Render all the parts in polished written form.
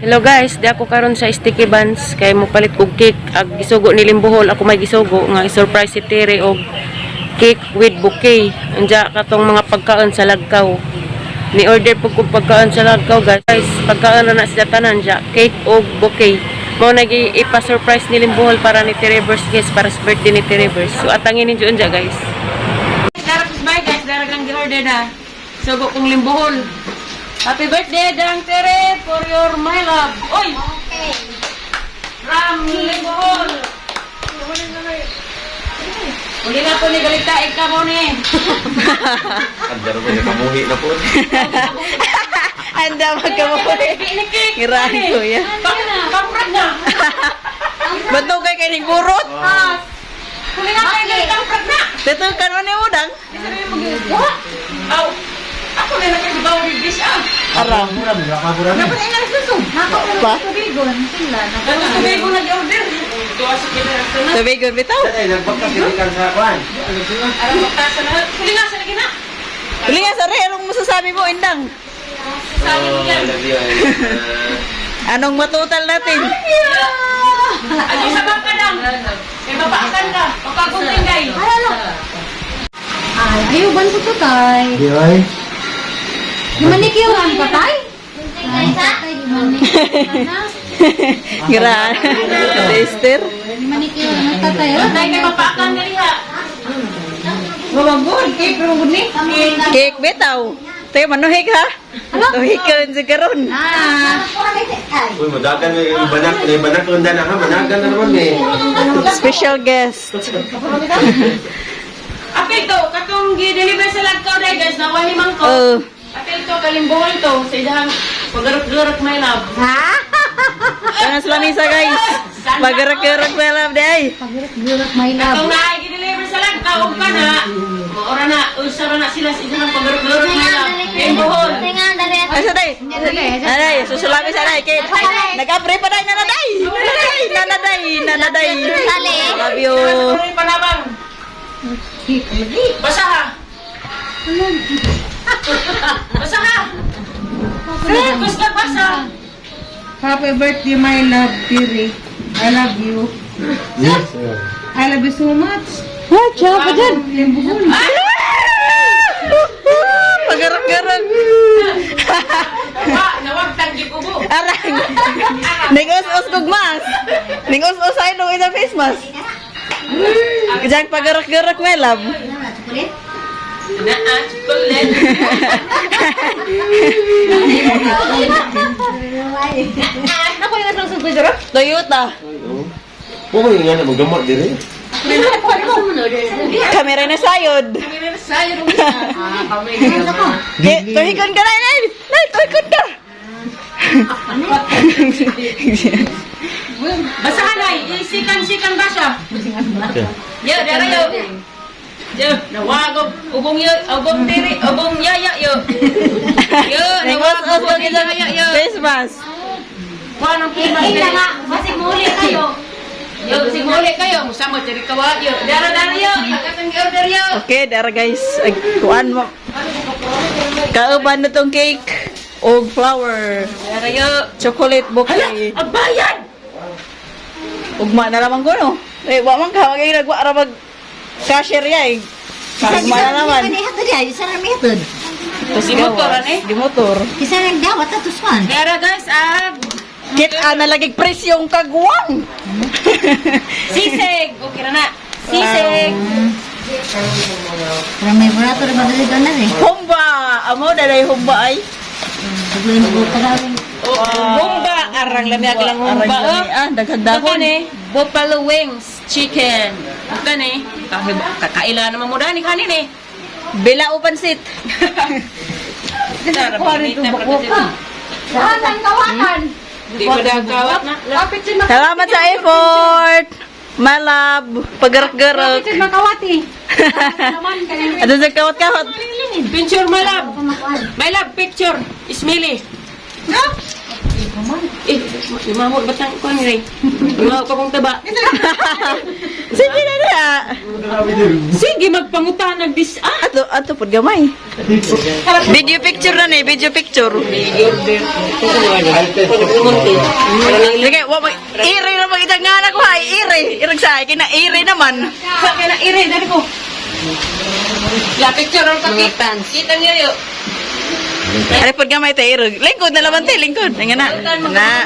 Hello guys, di ako karon sa sticky buns kay mo palit og cake ag gisugo ni Limbohol. Ako may gisugo nga surprise si Tere og cake with bouquet. Unja katong mga pagkaon sa Lagkaw. Ni order po kog pagkaon sa Lagkaw guys. Pagkaon na sila tanan ja, cake og bouquet. Mao nagi ipa-surprise ni Limbohol para ni Tere Verse para sa birthday ni Tere Verse. So atangin ninyo unja guys. Bye guys, daragang gi-order na. Sugo kong Limbohol. Happy birthday, Dang Tere, for your my love. Oy! Okay. From Limbohol. Uli na po ni Galita, ikaw mo ni. Andar mo na kamuhi na po. Anda magkamuhi. Ngirahan ko yan. Pamprat na. Ba't daw kayo kayo burot? Uli na kayo Galita, pamprat na. Dito ka naman yung udang? Aw. Ako na nakagibaw ni Bish ah. Arang. Dapat ingat suso. Pa? Tubigon nag-order. Tuwa sa pinarastana. Tubigon bitaw? Ay, nagpagkasilikan sa kwan. Arang magkasa na. Huli nga sa lagi na. Huli nga, sorry. Anong masasabi mo, Indang? Sabi mo yan. Anong matutal natin? Ano sa bangka lang? May babaasan ka. Pagkagunting guys. Ay, ayuban ko to, tay. Di ay. Manikiran ka, tay? Tay, manikiran. Ngirahan. Sister. Manikiran ka, tay. Tay, may mapaakan dali ha. Babagod, cake, rugod ni. Cake bitaw. Tayo manuhig ha? Tuhig ka rin sa karon. Uy, madagan may banak lunda na ha. Managan na naman eh. Special guest. Apil to, katong gi-deliver sa Lagkaw dahil guys, nawali man ko. Oh. Apil to, Kalimbohol to, sa idahang paggarot-garot my love. Ano sa lamisa guys? Pagarak-garak pa love day. Pagirap, my Katong love. na gi-deliver sa Lagkaw, og ka na, maura na, usara na sila sa idahang paggarot-garot my love. Kalimbohol. Ay, sa day. Nanay, susulami sa day. Nag-apre pa day, nanaday. Nanaday. Love you. Ano panabang? Basa ha. Basa ha. Gusto basa. Happy birthday, my love, Tiri. I love you. Yes. I love you so much. Ha, tsaka pa dyan. Limbuhol. Pagarak-garak. Nawag tanggi ko mo. Arang. Ning-us-us kog mas. Ning-us-us ay nung isang face mask. Diyan pagarak-garak may love. Na chocolate. Ako yung asang sugod, Jero? Toyota. Pukoy nga na magdamot diri. Kamera na sayod. Tuhigon ka na, Nay. Nay, tuhigon ka. Basa ha na, isikan basa. Yo, dara yo. Yo, nawag ubong yo, ubong diri, ubong yaya yo. Yo, nawag Ning-us-us kog ubong isang yaya yo. face mask. Kuan ang kimas Ay, diri. nga, basig muli kayo. Yo, sigmuli kayo, musama diri kawa yo. Dara yo, akatang order yo. Okay, dara guys. Ay, kuan mo. Kauban na tong cake. Og flower. Dara yo. Chocolate bouquet. Abayan. Ugma na lamang ko, no? Eh, wa man ka. Magay nagwa ra mag cashier ya, eh. Ugma na naman. Isa na isa na method. Tapos Di motor, eh? Di motor. Isa na dawat at tuswan. Dara guys, Kit nalagig presyong kagwang. sisig. Okay na. Sisig. Para may burato na madali ka na eh. Humba! Amo, dalay humba ay. Pagluin mo ka na rin. Humba. Arang lamyag lang humba. Daghag-daghon. Bukan buffalo wings, chicken. Bukan kakaila naman mo dani kanin eh. Bila upansit. Dara binita pa. Saan ang kawakan? Di mo dagawat na. Salamat sa effort. My love. Pagarak-garak. Kapit sa makawati. Naman ka na Ano sa kawat-kawat? Picture my love. My love picture. Ismili. Mamot batang ko ni. Mga pa kong taba. Sige na niya. Sige, magpangutan ng bis. Ato po gamay. Video picture na ni, video picture. Sige, ire na magitag nga anak ko ay ire. Irag sa akin na ire naman. Kaya na ire, dari ko. La picture ang kakitans. Kita niyo yun. Ari pud gamay tay ire. Lingkod na laman tay, lingkod. Nga na. Na.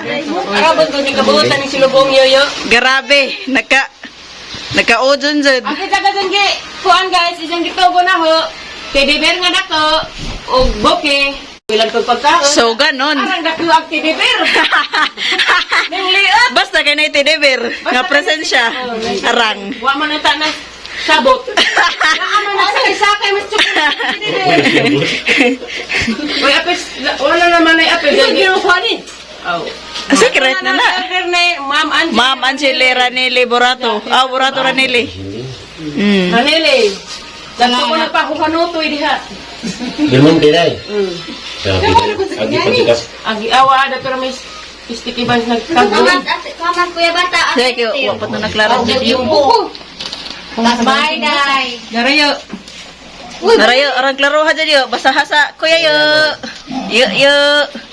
Arabon ko ni kabutan ni silubong yoyo. Grabe, naka-ojon jud. Ang kita kasang kuan guys, isang gitogo na ho. Teddy bear nga dako. O boke. Ilan kong pagkaon. So ganon. Arang dako ang teddy bear. Nang liot. Basta kay na teddy-bear nga presensya. Arang. Wa man na na sabot. Naama na sa sakay mas Uy, apes, wala naman ay apes. Yung ginukuha ni. Oh. Secret na na. Ma'am Angie. Ma'am Angeli Raneli Borato. Borato Raneli. Hanili. Dato ko na pa hukanutoy diha. Gilmon kiray. Sabi agi pagkas. Agi awa dato na may sticky bands nagkagoy. Kaman kuya bata. Sige, wa pa to naklaro. Yung buko. Bye, day. Garayo. Narayo, orang klaro ha dyan basta hasa. Kuya yo. Yo.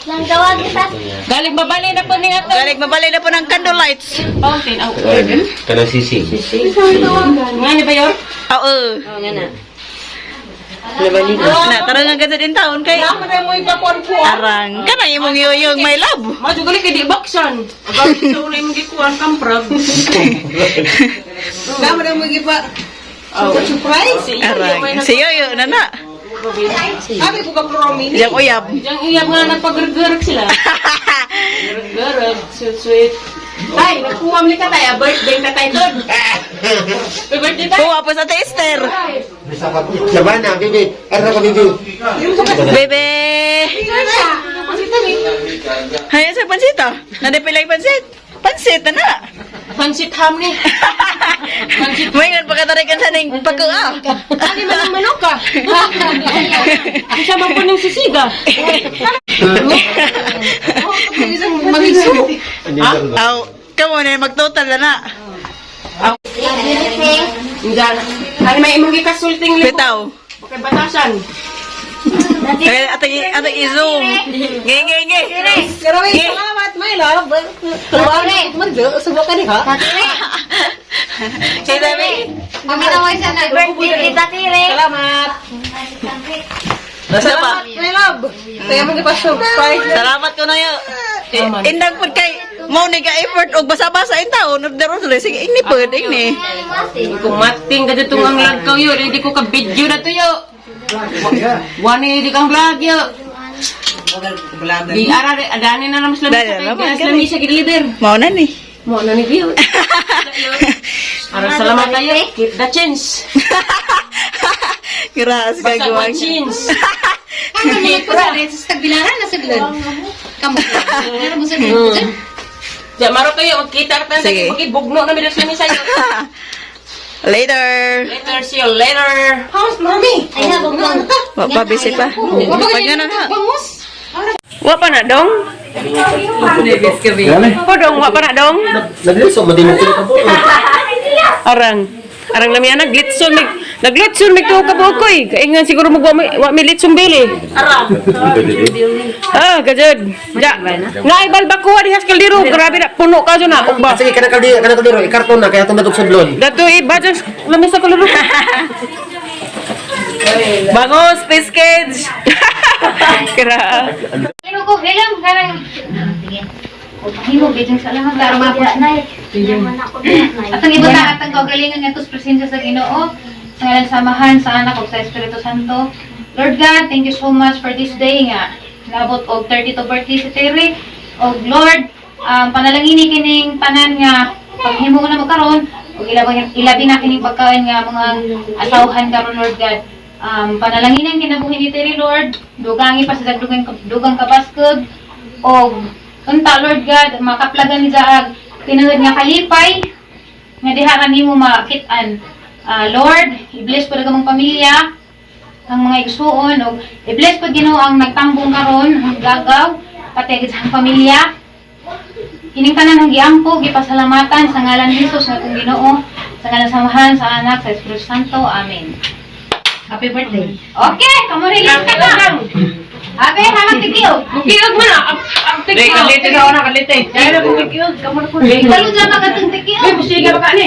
Lang gawag kita. Galing babali na po niya to. Galing mabali na po ng candle lights. Fountain. Oh, Kanang sisig. nga ni ba yun? Oo. Nga na. Na, tarang ang ganda din taon kay. Naman na mo ipakuan ko. Arang. Kana imong yoyong my love. Majugali kay di baksan. Agad sa una yung gikuan kamprag. Dama na mo giba. Surprise. Arang. Si yoyo na na. Abi ko ka promi. Diyan uyab. Yang iyab nga nagpag-gergerag sila. Gergerag, sweet. Tay, nagkuwam ni ka tayo. Birthday ka tayo doon. Birthday tayo. Kuha po sa tester. Sabana, bibi. Ara ka bibi. Bebe. Hay sa pansita. Nadipilay pansit. Pansit na na. Pansit ham ni. Mayon pagkatarikan sa ning pagkuha. Ani man ang manok ka. Isa man po ng sisiga. Aw, kamo na magtotal na na. Diyan. Ani may imong gikasulting libo. Bitaw. Okay, batasan. Ay, atang i-zoom. Nge. Maraming salamat, my love. Kalawari, mando, subukan ni ha. Tatire. Say Dami. Kami na mo isa na birthday ni Tatire. Salamat. Nasa pa? My love. Kaya mo gipa surprise. Salamat ko na yun. Indang pud kay mo ni ka effort og basa-basa in taon of the rosary. Sige, ini pud ini. Kung mating ka dito ang lagkaw yun, hindi ko ka-video na to yun. Wani di kang vlog yun. Di ara, adani na naman sila sa lamisa kideliver. Mao na ni. Mo na ni view. Ara salamat tayo. Keep the change. Graas Basta gagawin. change. Kamu ni ko sa tagbilaran na sa gilid. Kamu. Ano mo sa gilid? Diyan, maro kayo, magkita ka Sige. tayo. Bugno na bilas namin sa'yo. Later. Later, see you later. How's mommy? Ay na bugno. Wa pa busy pa. Pag na ha. Wa pa na dong? Ko dong, wa pa na dong? Nagliso mo din mo po. Arang lami naglitson mig to kabukoy. Kaingan siguro mo wa mi litson bili. Gajud. Ja. Nga ibal bakuha dihas kaldiro, grabe na puno ka na. Ugba. Sige, kana kaldiro, ikarton na kaya tumadog sa blon. Dato ibajang lami sa kaliro. Bangos, Space Kids. Kira. Ano ko bilang karang. Sige. Himo bitong sa lang para mapos na. Atong ibuta atong kagalingan nga tus presensya sa Ginoo. Sa ngalan samahan sa anak ug sa Espiritu Santo. Lord God, thank you so much for this day nga. Labot og 32 birthday si Terry. Og Lord, panalangini kining tanan nga paghimo na magkaron ug ilabi na kining pagkain nga mga asawhan karon Lord God. Panalanginan kinabuhi ni Terry Lord, dugangi pa sa dugang kabaskog og unta Lord God makaplagan ni Jaag tinungod nga kalipay nga diha kanimo makit-an. Lord, i-bless po ang pamilya ang mga igsuon og i-bless po Ginoo ang nagtambong karon ang gagaw pati sa pamilya Kining tanan ang giampo, gipasalamatan sa ngalan ni Jesus nga kung Ginoo, sa ngalan sa Amahan, sa Anak, sa Espiritu Santo. Amen. Happy birthday. Okay, kamu release ka na. Abe, halang tikiyo. Mukiog mo na. Ang Dai kalite sa una kalite. Kaya na kung kikiog kamo na ko. Kalau dyan magatong tikiyo. Ay, busiga pa ka ni.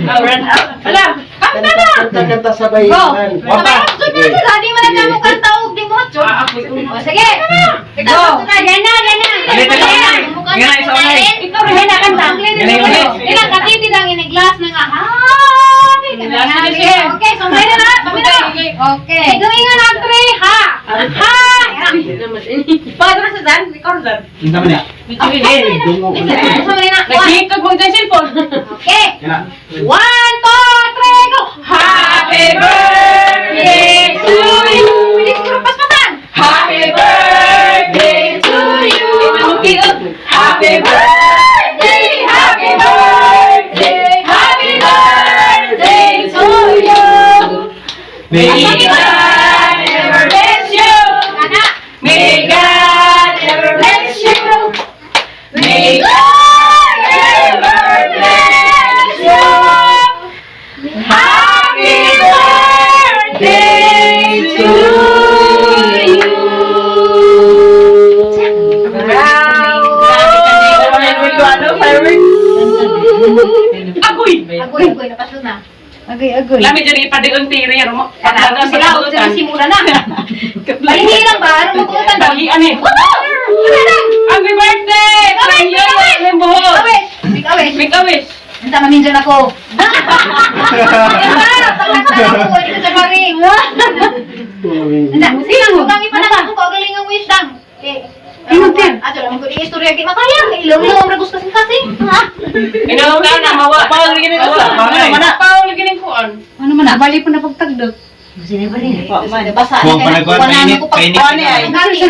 Run out. Ala, Kanta na. Kanta sabay. Go. man. Sabay ang sud na sila. Di man na mo kanta og di mo hatso. O, sige. Go. Yan na. Kalite sa una. Yan na, isa una. Ikaw rin na kanta. Ilang katiti lang iniglas na nga. Happy ka na. Sige. Okay, sumay na na. Kami na. Okay. Ingan ang three. Ha. Ha. Padre sa dan, ikaw dan. Hindi man niya. Sumay na. Nagkikag mo sa cellphone. Okay. Kaya. 1, 2, 3, go. Happy birthday to you. Bilis ko pas patan. Happy birthday to you. Happy birthday, happy birthday, happy birthday to you. May God ever bless you. Anak. May God ever bless you. May God ever bless you. Happy birthday to you. Agoy! Agoy, napasok na. Lami dyan ipadigong tiri. Ano mo? Anak, sila ako dyan simula na. Malihirang ba? Ano magkutan ba? Dali, ano eh? Happy birthday! Awit! Awit! Awit! Make a wish! Anta maminjan ako. Pagkakita ako, hindi ko dyan maring. Anta, silang bukangi pa na ako, kagaling ang wish lang. Inutin. Ato lang ko di istorya kay makaya. Ilong-ilong ragus kasing-kasing. Inaw ka na, mawa. Paul, gini ko sa. Mana? Paul, gini ko on. Ano man na, bali po na pagtagdog. Basa Kung panagkuhan, painit.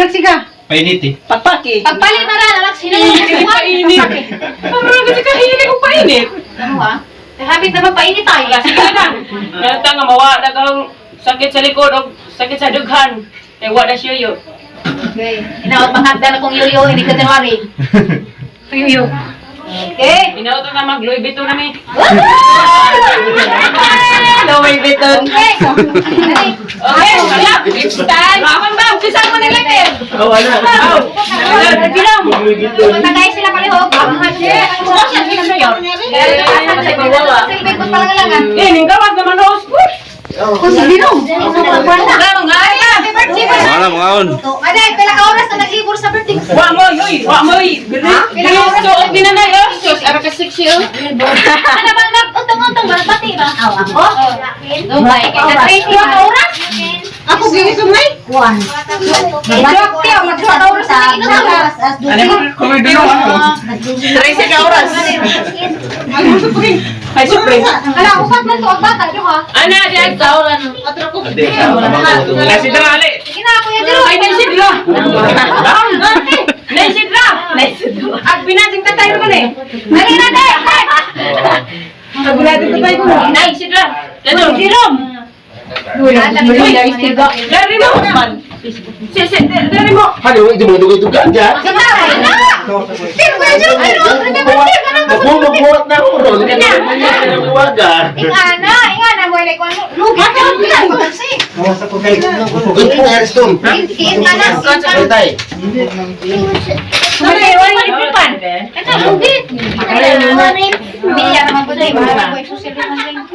Siga. Painit eh. Pagpaki. Pagpalit na lang, anak, sino yung Hindi painit. Parang kasi kahilig kong painit. Ano ha? Habit na magpainit tayo. Wala, sige na. Nalata nga mawa na kang sakit sa likod o sakit sa dughan. Kaya wala siya yun. Okay. Inaot panghagda na kong yuyo, hindi ka January. Yuyo. Okay. Inaot na mag-Louis Vuitton na may. Louis Vuitton. Okay. Okay, kalap. It's time. Bakang ba? Umpisa mo nila eh. Oh, wala. Matagay sila palihog. Ang hadya. Silbig ko pala ngalangan. Eh, ning gawas naman host. Kung si Dino. Gamang gaya. Happy birthday mo. Wala, mga on. Aday, pila ka oras na naglibur sa birthday. Wa mo, yoy. Wa mo, yoy. Bilis, binanay, oh. Sus, ara ka 6 years. Ano ba nag-utang-utang ba? Pati ba? Ako? Dumay. Kaya oras? Ako gini sumay. Mag-short oras na inutan. Ano mo? Kumidino ako. 13 ka oras. Ay, Supreme. Ala, upat man to ang bata, di ba? Ana, diyan ka oras. Ate, sa tabang ko. Nasi drale. Sige na, Kuya Jero. Ay, nasi dra. Nasi dra. Ag binating tatay mo ni. Dali na, dali. Ag binating tatay mo. Nasi dra. Dito, Jerome. Dari mo. Dari mo. Ano, hindi mo dugay-dugan dyan? Sige na, dali na. Pero Kuya Jero, pero remember, ka nang Magbubuhat na ako ron. Ingana mo ilay ko ano. Lugi ka lang kasi. Kawas ako kay... Good po, Ariston. Ingana. Tay. Ito, lugi. Bilihan naman po tayo. Mahal ko yung susil naman.